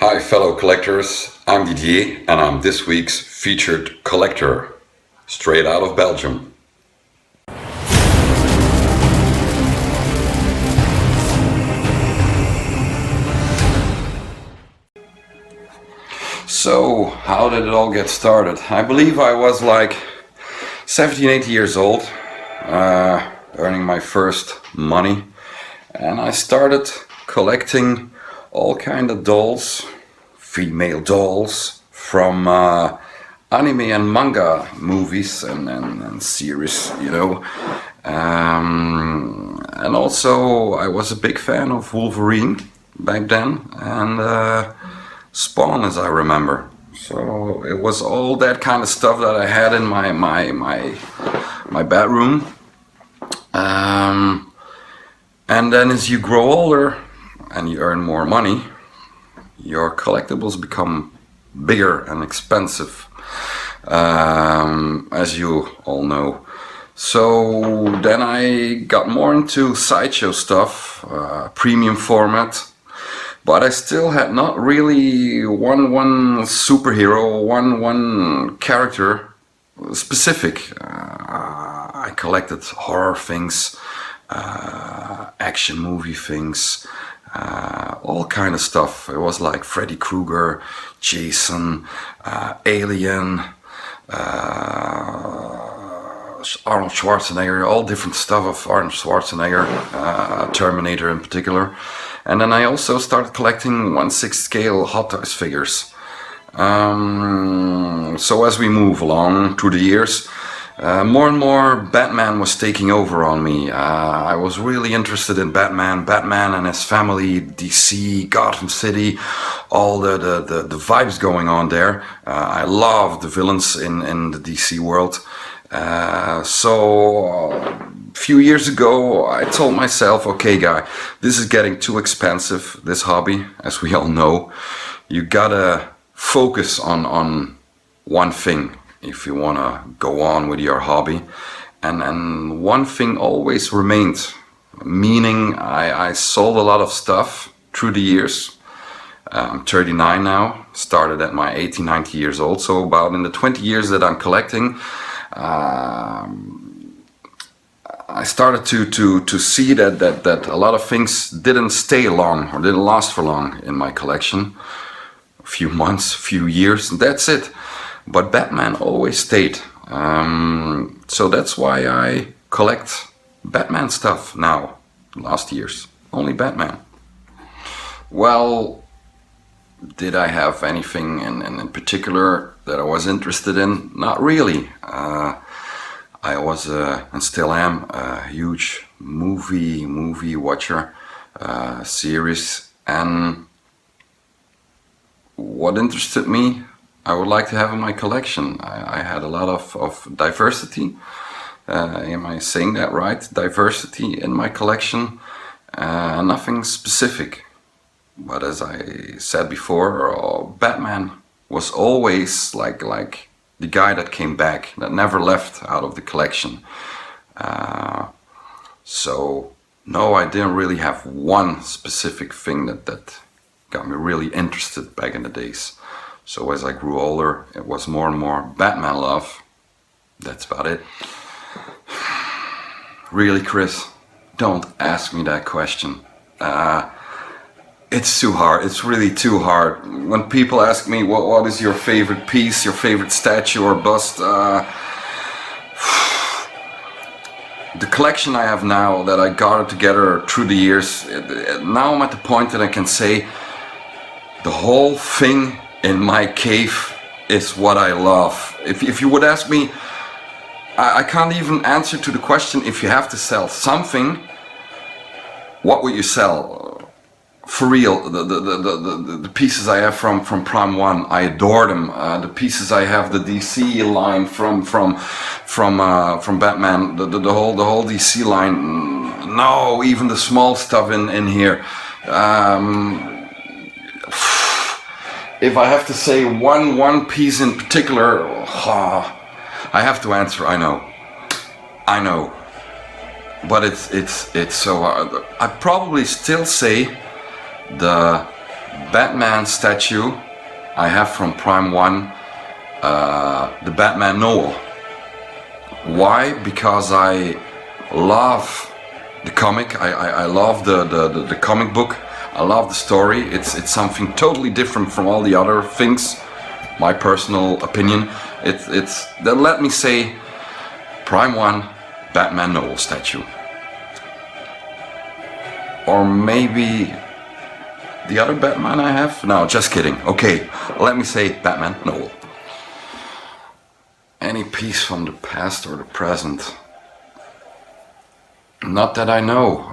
Hi fellow collectors, I'm Didier and I'm this week's featured collector, straight out of Belgium. So, how did it all get started? I believe I was like 17, 18 years old, earning my first money, and I started collecting all kind of dolls, female dolls from anime and manga movies and series, and also I was a big fan of Wolverine back then, and Spawn, as I remember. So it was all that kind of stuff that I had in my bedroom. And then as you grow older and you earn more money, your collectibles become bigger and expensive, as you all know. So then I got more into sideshow stuff, premium format. But I still had not really one superhero, one character specific. I collected horror things, action movie things, all kind of stuff. It was like Freddy Krueger, Jason, Alien, Arnold Schwarzenegger, all different stuff of Arnold Schwarzenegger, Terminator in particular. And then I also started collecting 1/6 scale Hot Toys figures. So as we move along through the years, more and more Batman was taking over on me. I was really interested in Batman and his family, DC, Gotham City, all the vibes going on there. I love the villains in the DC world. So a few years ago I told myself, okay guy, this is getting too expensive, this hobby, as we all know. You gotta focus on one thing if you wanna go on with your hobby. And one thing always remained, meaning I sold a lot of stuff through the years. I'm 39 now, started at my 18, 90 years old, so about in the 20 years that I'm collecting, I started to see that a lot of things didn't stay long or didn't last for long in my collection. A few months, few years, and that's it. But Batman always stayed. So that's why I collect Batman stuff now, last years. Only Batman. Well, did I have anything in particular that I was interested in? Not really. I was and still am a huge movie watcher, series, and what interested me I would like to have in my collection. I had a lot of diversity. Am I saying that right? Diversity in my collection. Nothing specific. But as I said before, Batman was always like the guy that came back, that never left out of the collection. So no, I didn't really have one specific thing that got me really interested back in the days. So as I grew older, it was more and more Batman love. That's about it. Really, Chris, don't ask me that question. It's too hard. It's really too hard. When people ask me what is your favorite piece, your favorite statue or bust, the collection I have now that I gathered together through the years, now I'm at the point that I can say the whole thing in my cave is what I love. If you would ask me, I can't even answer to the question, if you have to sell something, what would you sell? For real, the pieces I have from Prime 1, I adore them. The pieces I have, the DC line from Batman, the whole DC line. No, even the small stuff in here. If I have to say one piece in particular, I have to answer. I know, but it's so hard. I probably still say the Batman statue I have from Prime 1, the Batman Noel. Why? Because I love the comic. I love the comic book. I love the story. It's something totally different from all the other things. My personal opinion. Then let me say Prime 1 Batman Noel statue. Or maybe the other Batman I have? No, just kidding. Okay, let me say Batman Noel. Any piece from the past or the present? Not that I know.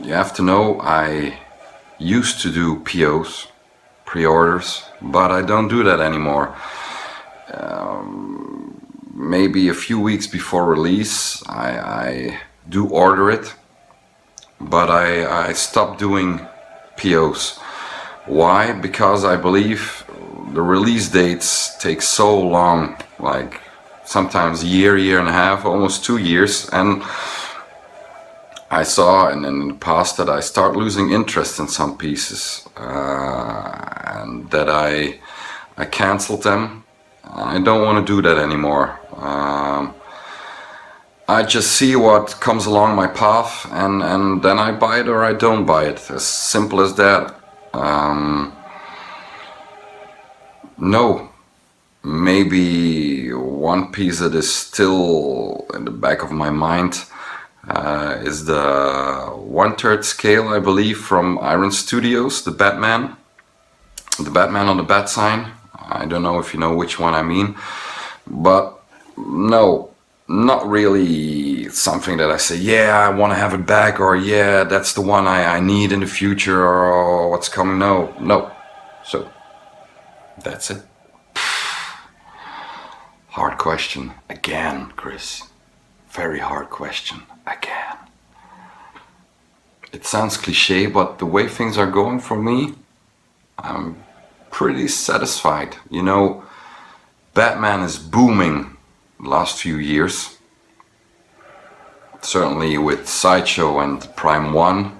You have to know I used to do POs, pre-orders, but I don't do that anymore. Maybe a few weeks before release I do order it, but I stopped doing POs. Why? Because I believe the release dates take so long, like sometimes a year and a half, almost 2 years, and I saw in the past that I start losing interest in some pieces, and that I canceled them. I don't want to do that anymore. I just see what comes along my path, and then I buy it or I don't buy it. As simple as that. No. Maybe one piece that is still in the back of my mind is the 1/3 scale, I believe, from Iron Studios, the Batman on the bat sign. I don't know if you know which one I mean, but no, not really something that I say, yeah, I want to have it back, or yeah, that's the one I need in the future, or what's coming. No. So that's it. Hard question again, Chris. Very hard question again. It sounds cliche, but the way things are going for me, I'm pretty satisfied. You know, Batman is booming the last few years. Certainly with Sideshow and Prime 1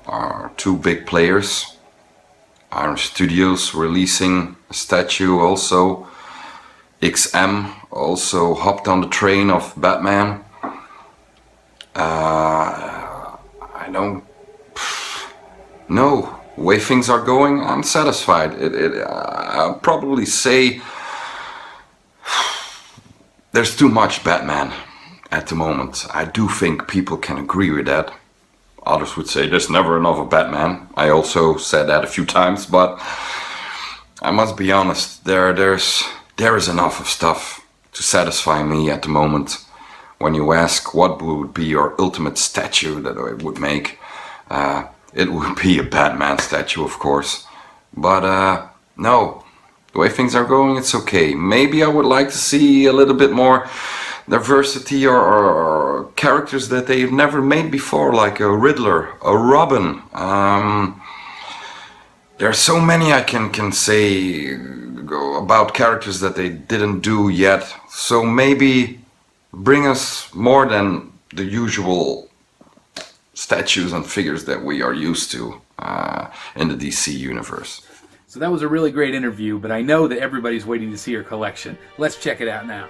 are two big players. Iron Studios releasing a statue also. XM also hopped on the train of Batman. I don't know. The way things are going, I'm satisfied. I'll probably say there's too much Batman at the moment. I do think people can agree with that. Others would say there's never enough of Batman. I also said that a few times, but I must be honest, there is enough of stuff to satisfy me at the moment. When you ask what would be your ultimate statue that I would make, it would be a Batman statue, of course. But no, the way things are going, it's okay. Maybe I would like to see a little bit more diversity or characters that they've never made before, like a Riddler, a Robin. There are so many I can say about characters that they didn't do yet. So maybe bring us more than the usual statues and figures that we are used to in the DC universe. So that was a really great interview, but I know that everybody's waiting to see your collection. Let's check it out now.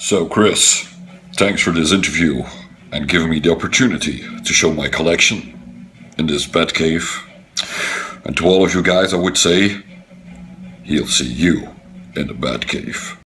So, Chris, thanks for this interview and giving me the opportunity to show my collection in this bat cave. And to all of you guys, I would say, he'll see you in the bat cave.